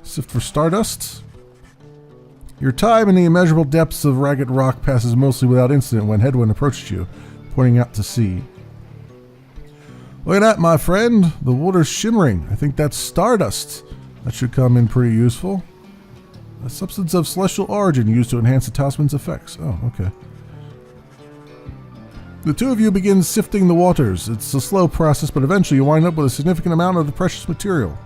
Sift for stardust. Your time in the immeasurable depths of ragged rock passes mostly without incident when Headwind approached you, pointing out to sea. Look at that, my friend. The water's shimmering. I think that's stardust. That should come in pretty useful. A substance of celestial origin used to enhance the talisman's effects. Oh, okay. The two of you begin sifting the waters. It's a slow process, but eventually you wind up with a significant amount of the precious material.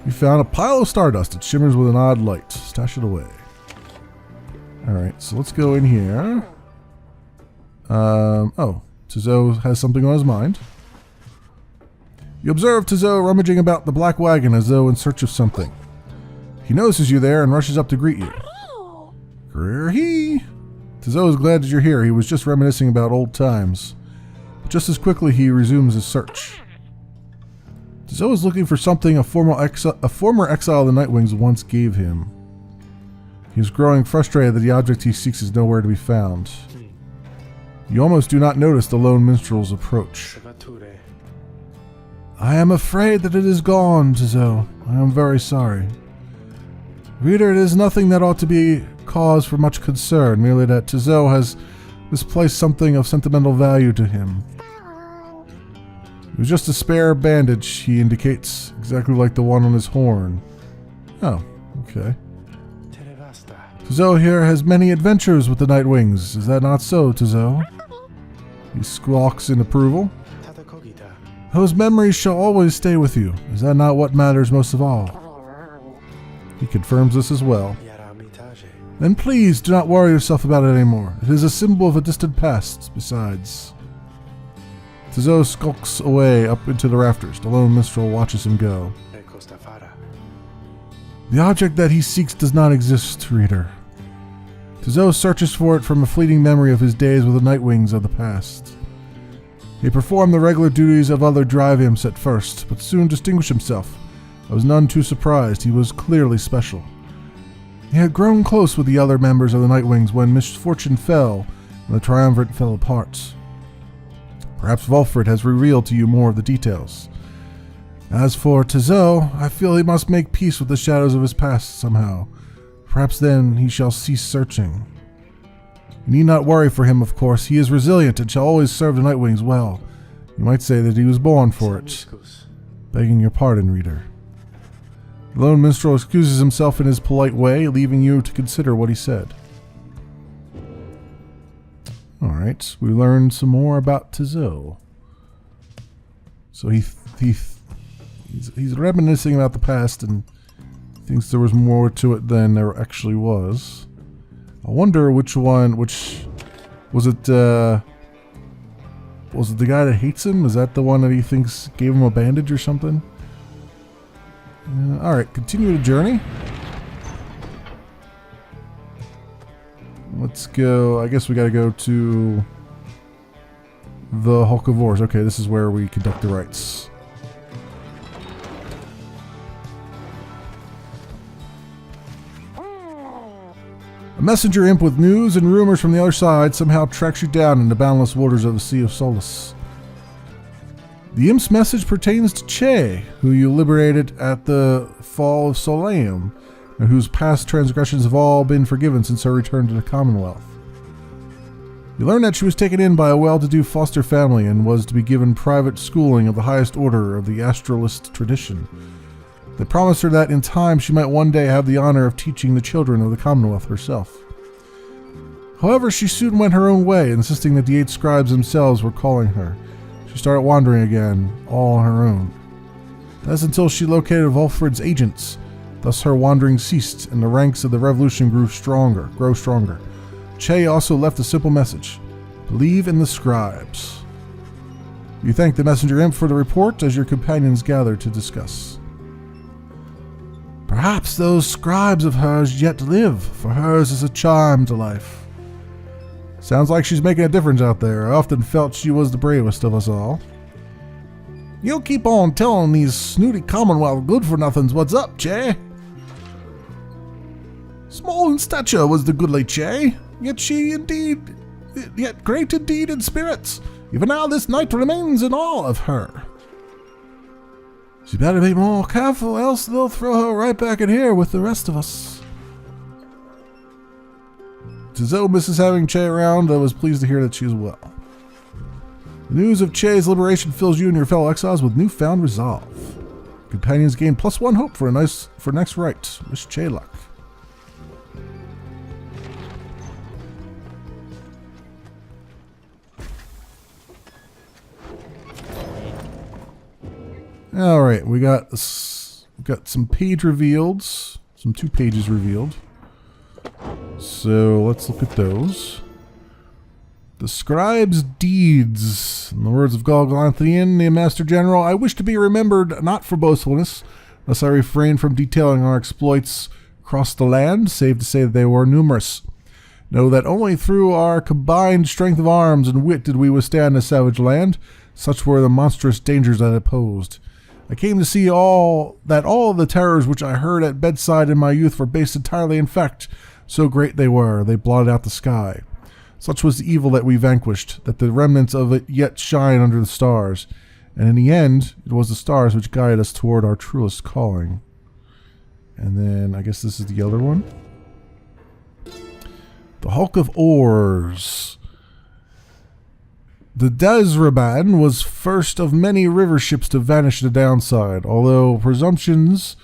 You found a pile of stardust. It shimmers with an odd light. Stash it away. Alright, so let's go in here. Oh, Tizo has something on his mind. You observe Tizo rummaging about the black wagon as though in search of something. He notices you there and rushes up to greet you. Grr-hee! Tizo is glad that you're here. He was just reminiscing about old times. But just as quickly, he resumes his search. Tizo is looking for something a former exile of the Nightwings once gave him. He is growing frustrated that the object he seeks is nowhere to be found. You almost do not notice the lone minstrel's approach. I am afraid that it is gone, Tizo. I am very sorry. Reader, it is nothing that ought to be cause for much concern, merely that Tizo has misplaced something of sentimental value to him. It was just a spare bandage, he indicates, exactly like the one on his horn. Oh, okay. Tizo here has many adventures with the Nightwings. Is that not so, Tizo? He squawks in approval. Those memories shall always stay with you. Is that not what matters most of all? He confirms this as well. Then please do not worry yourself about it anymore. It is a symbol of a distant past, besides. Tizo skulks away up into the rafters. The lone minstrel watches him go. The object that he seeks does not exist, reader. Tizo searches for it from a fleeting memory of his days with the Nightwings of the past. He performed the regular duties of other drive imps at first, but soon distinguished himself. I was none too surprised. He was clearly special. He had grown close with the other members of the Nightwings when misfortune fell and the Triumvirate fell apart. Perhaps Volfred has revealed to you more of the details. As for Tizo, I feel he must make peace with the shadows of his past somehow. Perhaps then he shall cease searching. You need not worry for him, of course. He is resilient and shall always serve the Nightwings well. You might say that he was born for it. Begging your pardon, reader. The lone minstrel excuses himself in his polite way, leaving you to consider what he said. Alright, we learned some more about Tizo. So he's reminiscing about the past and thinks there was more to it than there actually was. I wonder which one, was it the guy that hates him? Is that the one that he thinks gave him a bandage or something? Alright, continue the journey. Let's go, I guess we gotta go to the Hulk of Wars. Okay, this is where we conduct the rites. A messenger imp with news and rumors from the other side somehow tracks you down in the boundless waters of the Sea of Solace. The imp's message pertains to Che, who you liberated at the fall of Soleum, and whose past transgressions have all been forgiven since her return to the Commonwealth. You learn that she was taken in by a well-to-do foster family and was to be given private schooling of the highest order of the astralist tradition. They promised her that in time she might one day have the honor of teaching the children of the Commonwealth herself. However, she soon went her own way, insisting that the 8 scribes themselves were calling her. She started wandering again, all on her own. That's until she located Volfred's agents. Thus her wandering ceased, and the ranks of the revolution grew stronger. Che also left a simple message. Believe in the scribes. You thank the messenger imp for the report as your companions gather to discuss. Perhaps those scribes of hers yet live, for hers is a charm to life. Sounds like she's making a difference out there. I often felt she was the bravest of us all. You'll keep on telling these snooty Commonwealth good-for-nothings what's up, Che. Small in stature was the goodly Che, yet great indeed in spirits. Even now this knight remains in awe of her. She better be more careful, else they'll throw her right back in here with the rest of us. Tis though Mrs. having Che around, I was pleased to hear that she is well. The news of Che's liberation fills you and your fellow exiles with newfound resolve. Companions gain +1 hope for next right. Wish Che luck. All right, we got some page revealed, some 2 pages revealed. So let's look at those. The scribe's deeds. In the words of Galganthian, the Master General, I wish to be remembered not for boastfulness, thus I refrain from detailing our exploits across the land, save to say that they were numerous. Know that only through our combined strength of arms and wit did we withstand a savage land. Such were the monstrous dangers that it posed. I came to see all the terrors which I heard at bedside in my youth were based entirely in fact. So great they were, they blotted out the sky. Such was the evil that we vanquished, that the remnants of it yet shine under the stars. And in the end, it was the stars which guided us toward our truest calling. And then, I guess this is the other one. The Hulk of Oars. The Dazraban was first of many river ships to vanish the downside. Although presumptions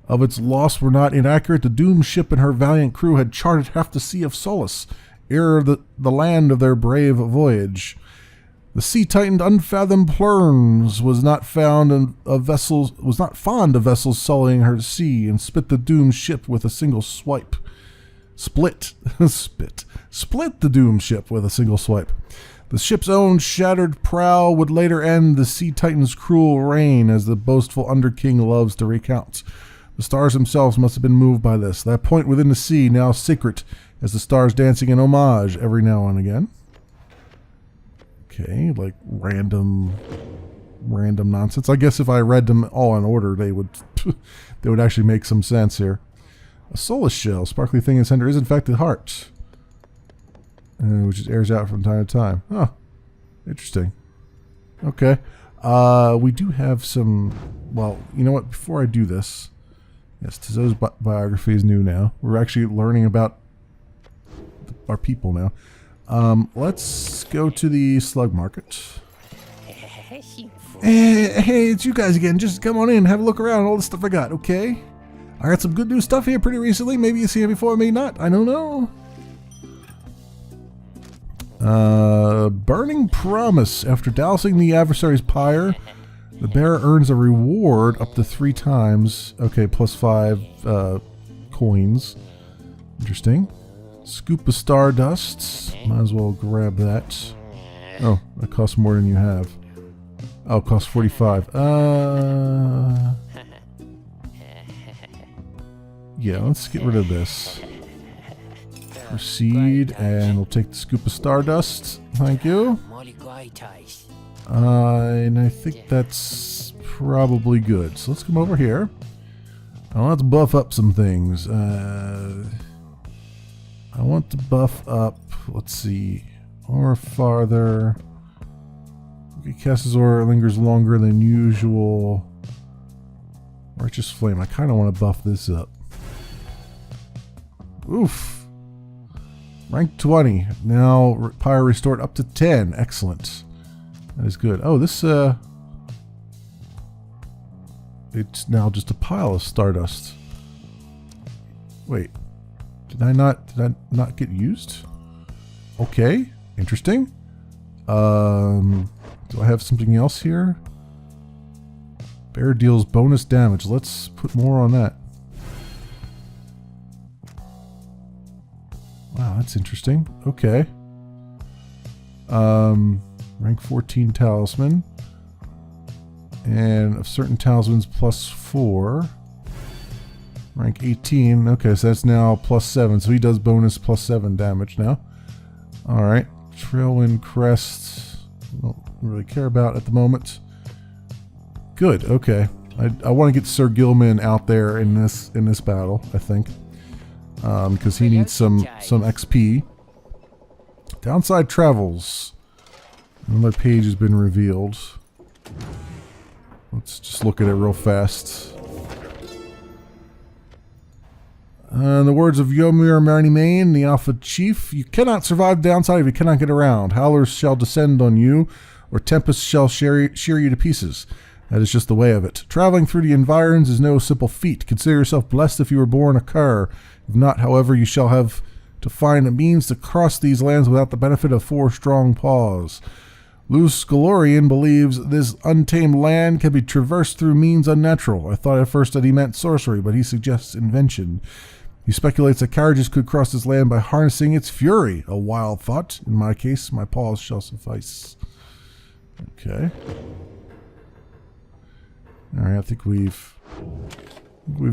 of its loss were not inaccurate, the doomed ship and her valiant crew had charted half the Sea of Solace, ere the land of their brave voyage. The sea-tightened unfathomed Plurns was not fond of vessels sullying her sea, and split the doomed ship with a single swipe. Split the doomed ship with a single swipe. The ship's own shattered prow would later end the Sea Titan's cruel reign, as the boastful Underking loves to recount. The stars themselves must have been moved by this. That point within the sea, now secret, as the stars dancing in homage every now and again. Okay, like random nonsense. I guess if I read them all in order, they would actually make some sense here. A soulless shell, sparkly thing in the center, is in fact the heart. Which just airs out from time to time. Huh. Interesting. Okay. We do have some... Well, you know what? Before I do this... Yes, Tizo's biography is new now. We're actually learning about our people now. Let's go to the slug market. Hey, it's you guys again. Just come on in, have a look around, all the stuff I got, okay? I got some good new stuff here pretty recently. Maybe you see it before, maybe not. I don't know. Burning Promise. After dousing the adversary's pyre, the bearer earns a reward up to 3 times. Okay, +5 coins. Interesting. Scoop of Stardust. Might as well grab that. Oh, that costs more than you have. Oh, it costs 45. Yeah, let's get rid of this. Proceed, and we'll take the Scoop of Stardust. Thank you. And I think that's probably good. So let's come over here. Now let's buff up some things. I want to buff up, let's see, or farther. Okay, Cast's Aura lingers longer than usual. Righteous Flame, I kind of want to buff this up. Oof. Rank 20. Now Pyre restored up to 10. Excellent. That is good. Oh, this, it's now just a pile of stardust. Wait. Did I not get used? Okay. Interesting. Do I have something else here? Bear deals bonus damage. Let's put more on that. Wow, that's interesting. Okay. Rank 14 talisman. And of certain talismans +4. Rank 18. Okay, so that's now +7. So he does bonus +7 damage now. Alright. Trailwind Crest. Don't really care about at the moment. Good, okay. I want to get Sir Gilman out there in this battle, I think. Because he needs some XP. Downside Travels. Another page has been revealed. Let's just look at it real fast. In the words of Yomir Marinimane, the Alpha Chief, you cannot survive the downside if you cannot get around. Howlers shall descend on you, or tempests shall shear you to pieces. That is just the way of it. Traveling through the environs is no simple feat. Consider yourself blessed if you were born a cur. If not, however, you shall have to find a means to cross these lands without the benefit of 4 strong paws. Luce Galorian believes this untamed land can be traversed through means unnatural. I thought at first that he meant sorcery, but he suggests invention. He speculates that carriages could cross this land by harnessing its fury. A wild thought. In my case, my paws shall suffice. Okay. Alright, I think we've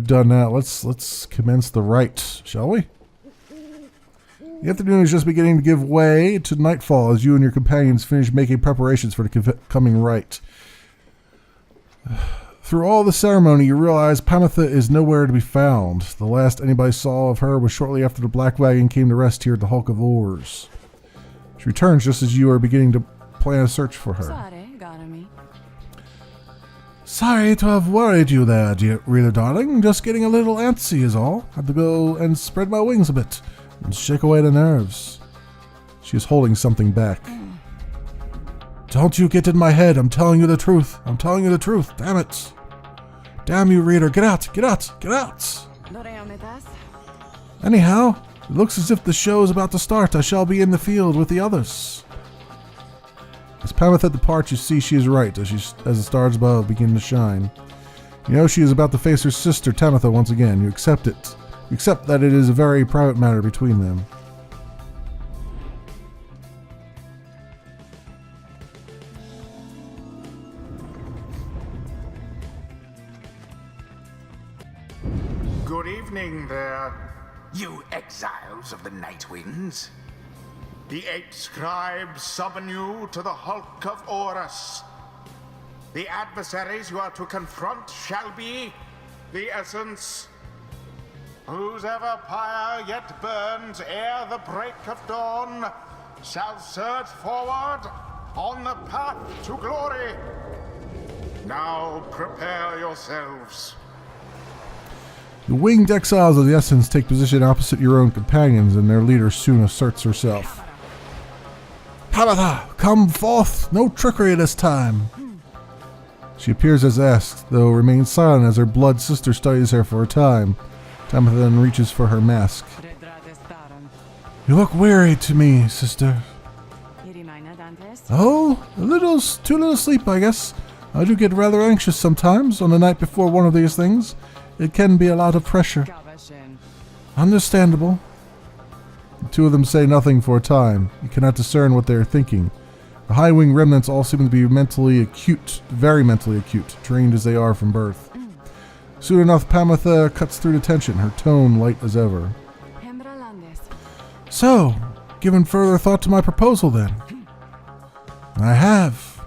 done that. Let's commence the rite, shall we? The afternoon is just beginning to give way to nightfall as you and your companions finish making preparations for the coming rite. Through all the ceremony, you realize Pamitha is nowhere to be found. The last anybody saw of her was shortly after the Black Wagon came to rest here at the Hulk of Ors. She returns just as you are beginning to plan a search for her. Sorry to have worried you there, reader darling. Just getting a little antsy is all. Had to go and spread my wings a bit and shake away the nerves. She is holding something back. Don't you get in my head. I'm telling you the truth. I'm telling you the truth. Damn it. Damn you, reader. Get out. Get out. Get out. Anyhow, it looks as if the show is about to start. I shall be in the field with the others. As Pamitha departs, you see she is right, as the stars above begin to shine. You know she is about to face her sister, Tamitha, once again. You accept it. You accept that it is a very private matter between them. Good evening there, you exiles of the Night Winds. The 8 scribes summon you to the Hulk of Orus. The adversaries you are to confront shall be the Essence. Whosever pyre yet burns ere the break of dawn shall surge forward on the path to glory. Now prepare yourselves. The winged exiles of the Essence take position opposite your own companions, and their leader soon asserts herself. Pamitha, come forth! No trickery this time! She appears as asked, though remains silent as her blood sister studies her for a time. Tamitha then reaches for her mask. You look weary to me, sister. Oh, too little sleep, I guess. I do get rather anxious sometimes on the night before one of these things. It can be a lot of pressure. Understandable. The two of them say nothing for a time. You cannot discern what they are thinking. The high-wing remnants all seem to be mentally acute, very mentally acute, trained as they are from birth. Soon enough, Pamitha cuts through the tension, her tone light as ever. So, given further thought to my proposal then? I have.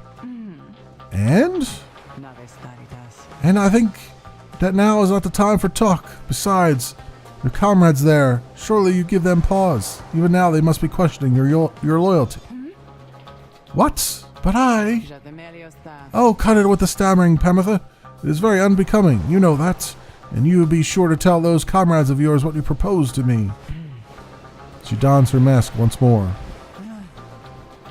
And I think that now is not the time for talk. Besides, your comrades there, surely you give them pause. Even now they must be questioning your loyalty. What? But I... Oh, cut it with the stammering, Pamitha. It is very unbecoming, you know that. And you be sure to tell those comrades of yours what you propose to me. She dons her mask once more.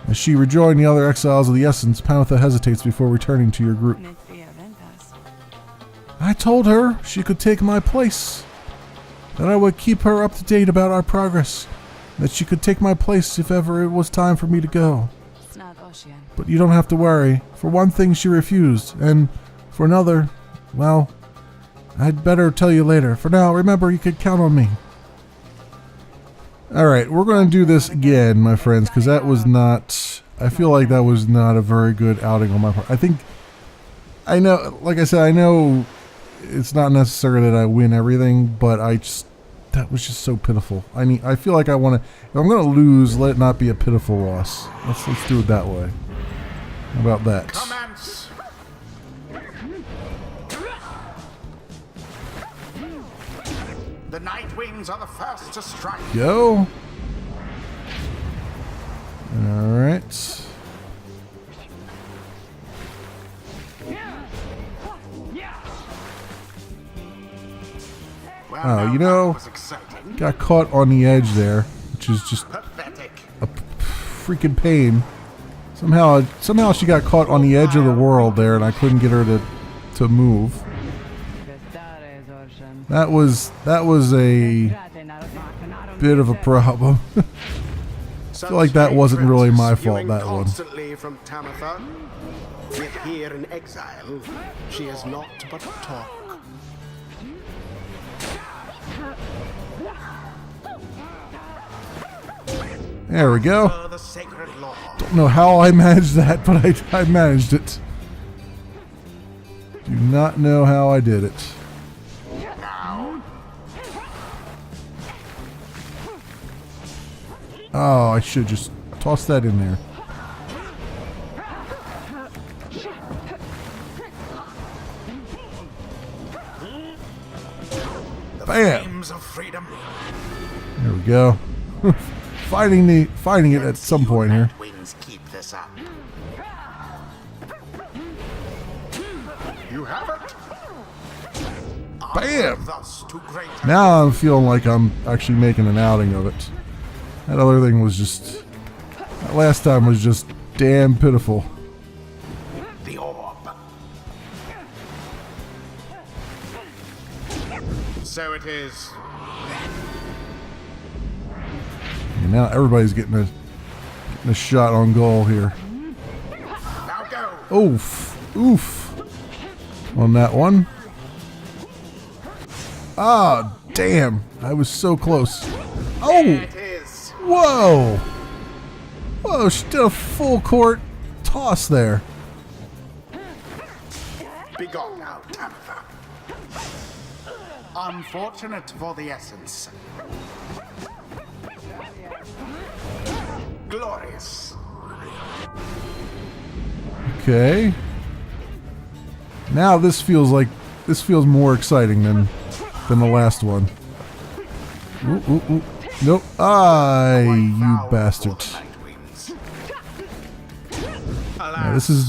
As she rejoined the other exiles of the Essence, Pamitha hesitates before returning to your group. I told her she could take my place. That I would keep her up to date about our progress. That she could take my place if ever it was time for me to go. But you don't have to worry. For one thing, she refused. And for another, well, I'd better tell you later. For now, remember, you could count on me. Alright, we're going to do this again, my friends, because that was not... I feel like that was not a very good outing on my part. I know, like I said, I know it's not necessary that I win everything, but that was just so pitiful. I feel like I want to... If I'm going to lose, let it not be a pitiful loss. Let's do it that way. How about that? Commence. The Night Wings are the first to strike. Go. Alright. Well, Oh, now you that know, was exciting. got caught on the edge there, which is just Pathetic. a freaking pain. Somehow she got caught on the edge of the world there, and I couldn't get her to move. That was a bit of a problem. I feel like that wasn't really my fault, that one. Constantly from Tamatha, yet here in exile, she has naught but talk. There we go. The sacred law. Don't know how I managed that, but I managed it. Do not know how I did it. Now, Oh, I should just toss that in there. the Bam! flames of freedom. There we go. Finding it at some point here. Nightwings keep this up. You have it. Bam! Thus to great Now I'm feeling like I'm actually making an outing of it. That other thing was just... That last time was just damn pitiful. the orb. So it is. And now everybody's getting a shot on goal here. Now go. Oof. Oof. On that one. Ah, damn. I was so close. Oh! It is. Whoa! Whoa, she did a full court toss there. Begone now, Tamatha. Unfortunate for the essence. Glorious. Okay. Now this feels more exciting than the last one. Ooh, ooh, ooh. Nope. You bastard. Nightwings. Yeah, this is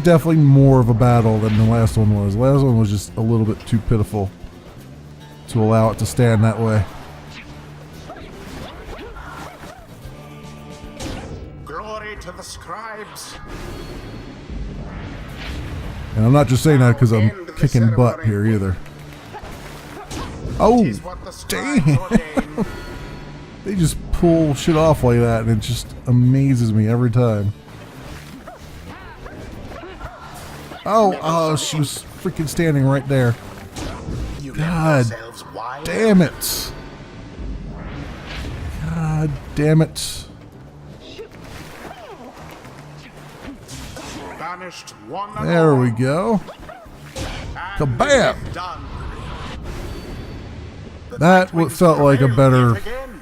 definitely more of a battle than the last one was. The last one was just a little bit too pitiful to allow it to stand that way. Glory to the scribes. And I'm not just saying that because I'm kicking butt here either. Oh, Is what the scribes damn. ordain. They just pull shit off like that, and it just amazes me every time. Oh, she was freaking standing right there. You God left yourselves wide damn it. God damn it. banished one and There all. we go. And Kabam! it is done. The That Nightwings felt like a prevailed better yet again.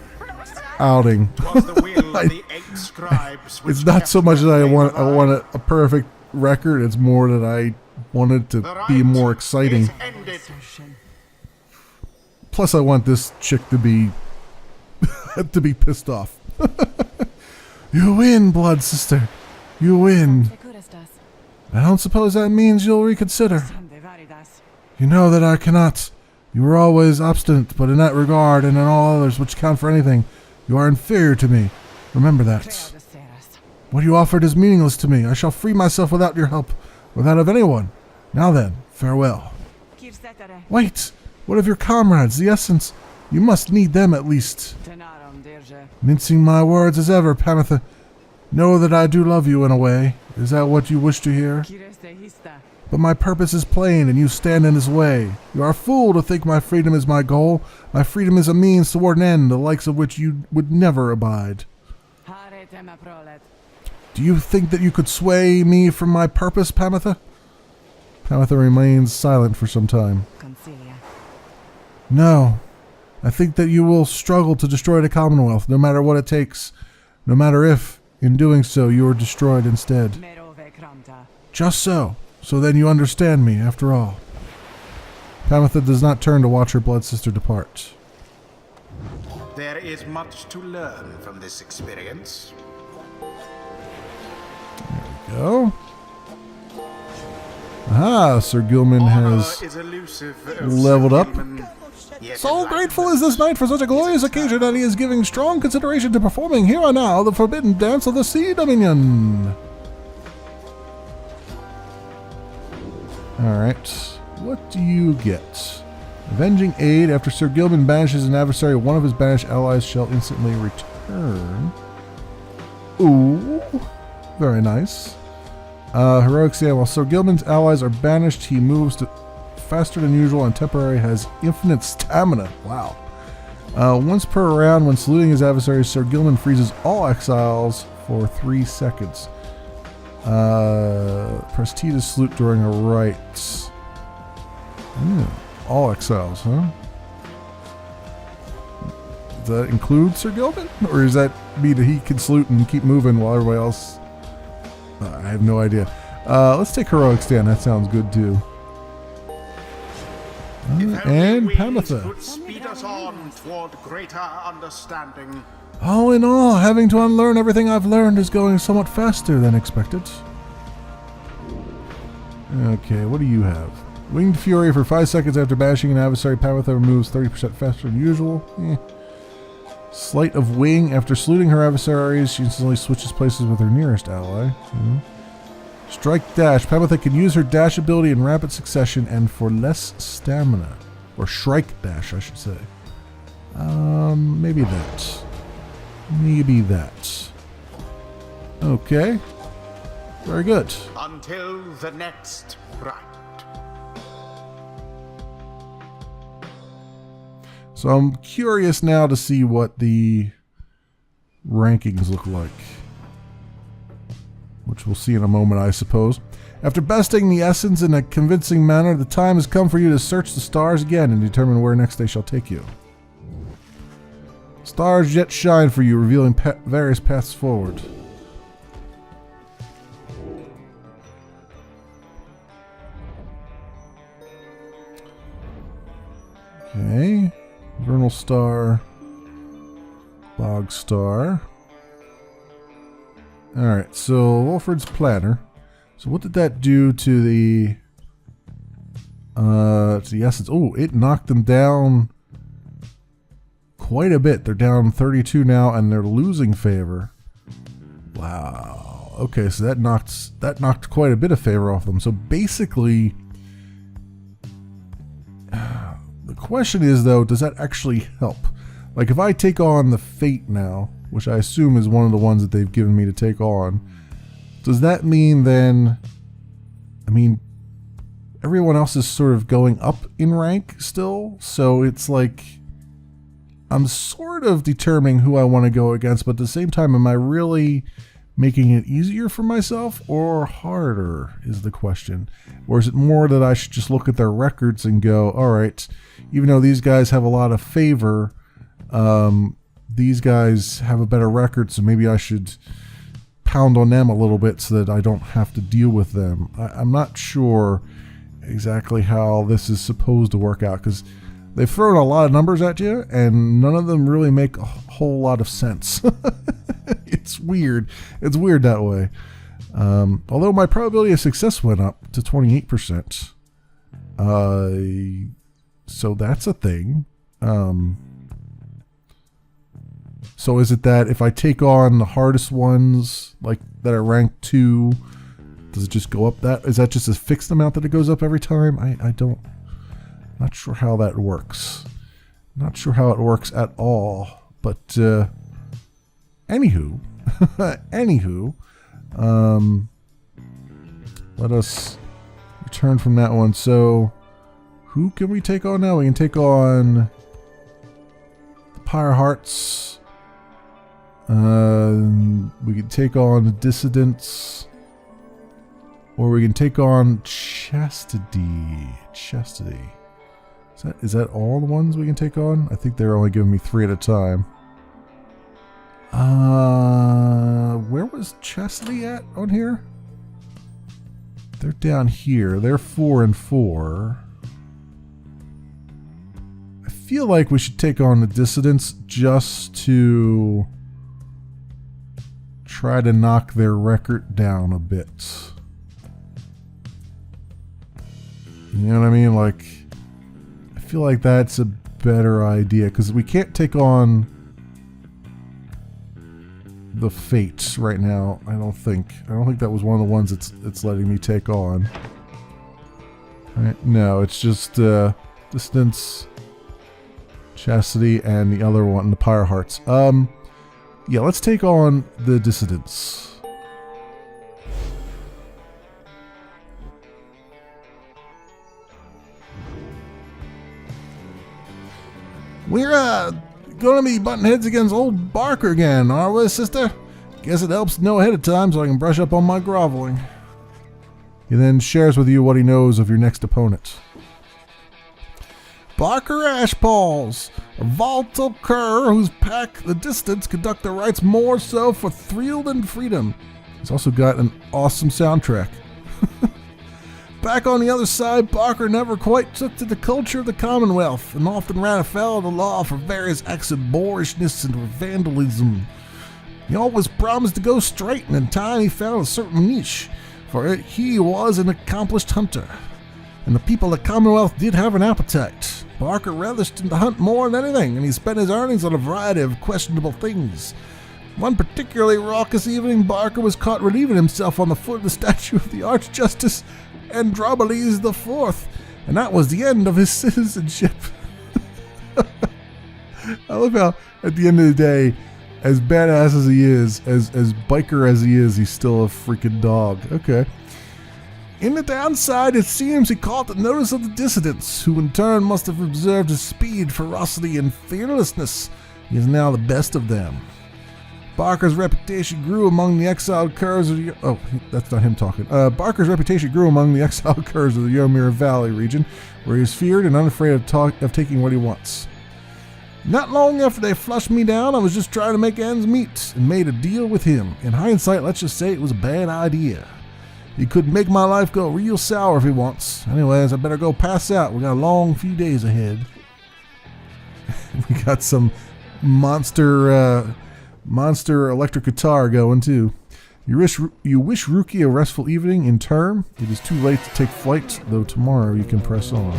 outing. 'Twas the will of the 8 scribes which It's not kept so much the that I flame want alive. a perfect record. It's more that I wanted to The be right more exciting. is ended. Plus, I want this chick to be to be pissed off. You win, blood sister. You win. I don't suppose that means you'll reconsider. You know that I cannot. You were always obstinate, but in that regard and in all others which count for anything, you are inferior to me. Remember that. What you offered is meaningless to me. I shall free myself without your help, or that of anyone. Now then, farewell. Wait! What of your comrades, the essence? You must need them at least. Mincing my words as ever, Pamitha. Know that I do love you in a way. Is that what you wish to hear? But my purpose is plain, and you stand in his way. You are a fool to think my freedom is my goal. My freedom is a means toward an end, the likes of which you would never abide. Do you think that you could sway me from my purpose, Pamitha? Pamitha remains silent for some time. No. I think that you will struggle to destroy the Commonwealth, no matter what it takes. No matter if, in doing so, you are destroyed instead. Just so. So then you understand me, after all. Pamitha does not turn to watch her blood sister depart. There is much to learn from this experience. Go. Aha, Sir Gilman has Honor is elusive, leveled Sir up. Gilman. Yet So enlightenment grateful is this knight for such a glorious occasion that he is giving strong consideration to performing here and now the forbidden dance of the Sea Dominion. Alright, what do you get? Avenging aid. After Sir Gilman banishes an adversary, one of his banished allies shall instantly return. Ooh, very nice. Heroic stand. While Sir Gilman's allies are banished, he moves faster than usual and temporarily has infinite stamina. Wow. Once per round, when saluting his adversaries, Sir Gilman freezes all exiles for 3 seconds. Press T to salute during a rite. All exiles, huh? Does that include Sir Gilman? Or does that mean that he can salute and keep moving while everybody else... I have no idea. Let's take Heroic Stand. That sounds good too. And Pamatha. could speed us on toward greater understanding. All in all, having to unlearn everything I've learned is going somewhat faster than expected. Okay, what do you have? Winged Fury for 5 seconds after bashing an adversary. Pamatha moves 30% faster than usual. Sleight of Wing. After saluting her adversaries, she instantly switches places with her nearest ally. Strike Dash. Pamatha can use her dash ability in rapid succession and for less stamina. Or Shrike Dash, I should say. Maybe that. Maybe that. Okay. Very good. Until the next rite. So I'm curious now to see what the rankings look like. Which we'll see in a moment, I suppose. After besting the essence in a convincing manner, the time has come for you to search the stars again and determine where next they shall take you. Stars yet shine for you, revealing various paths forward. Okay. Vernal Star. Bog Star. Alright, so Wolford's Planner. So what did that do to the essence? Oh, it knocked them down quite a bit. They're down 32 now and they're losing favor. Wow. Okay, so that knocked quite a bit of favor off them. So basically, the question is though, does that actually help? Like if I take on the Fate now, which I assume is one of the ones that they've given me to take on, does that mean then, I mean, everyone else is sort of going up in rank still, so it's like, I'm sort of determining who I want to go against, but at the same time, am I really making it easier for myself or harder is the question? Or is it more that I should just look at their records and go, all right, even though these guys have a lot of favor, these guys have a better record, so maybe I should pound on them a little bit so that I don't have to deal with them. I'm not sure exactly how this is supposed to work out, because they've thrown a lot of numbers at you, and none of them really make a whole lot of sense. It's weird. It's weird that way. Although my probability of success went up to 28%. So that's a thing. So is it that if I take on the hardest ones, like that are ranked 2, does it just go up that? Is that just a fixed amount that it goes up every time? I don't, not sure how that works. Not sure how it works at all. But anywho, let us return from that one. So who can we take on now? We can take on the Pyre Hearts. We can take on the Dissidents, or we can take on Chastity. Is that all the ones we can take on? I think they're only giving me 3 at a time. Where was Chastity at on here? They're down here. They're 4 and 4. I feel like we should take on the Dissidents just to try to knock their record down a bit. You know what I mean? Like, I feel like that's a better idea because we can't take on the Fates right now. I don't think that was one of the ones it's letting me take on. Right? No, it's just Distance, Chastity, and the other one, the Pyre Hearts. Yeah, let's take on the Dissidents. We're gonna be butting heads against old Barker again, are we, sister? Guess it helps to know ahead of time so I can brush up on my groveling. He then shares with you what he knows of your next opponent. Barker Ashpalls, a volatile cur whose pack, the Distance, conduct their rites more so for thrill than freedom. He's also got an awesome soundtrack. Back on the other side, Barker never quite took to the culture of the Commonwealth and often ran afoul of the law for various acts of boorishness and vandalism. He always promised to go straight, and in time he found a certain niche, for he was an accomplished hunter. And the people of the Commonwealth did have an appetite. Barker relished in the hunt more than anything, and he spent his earnings on a variety of questionable things. One particularly raucous evening, Barker was caught relieving himself on the foot of the statue of the Archjustice Andromeles IV, and that was the end of his citizenship. I love how, at the end of the day, as badass as he is, as biker as he is, he's still a freaking dog. Okay. In the downside, it seems he caught the notice of the Dissidents, who in turn must have observed his speed, ferocity, and fearlessness. He is now the best of them. Barker's reputation grew among the exiled curs of the... Oh, that's not him talking. Barker's reputation grew among the exiled curs of the Yomir Valley region, where he is feared and unafraid of taking what he wants. Not long after they flushed me down, I was just trying to make ends meet and made a deal with him. In hindsight, let's just say it was a bad idea. He could make my life go real sour if he wants. Anyways, I better go pass out. We got a long few days ahead. We got some monster electric guitar going too. You wish Ruki a restful evening in term. It is too late to take flight, though tomorrow you can press on.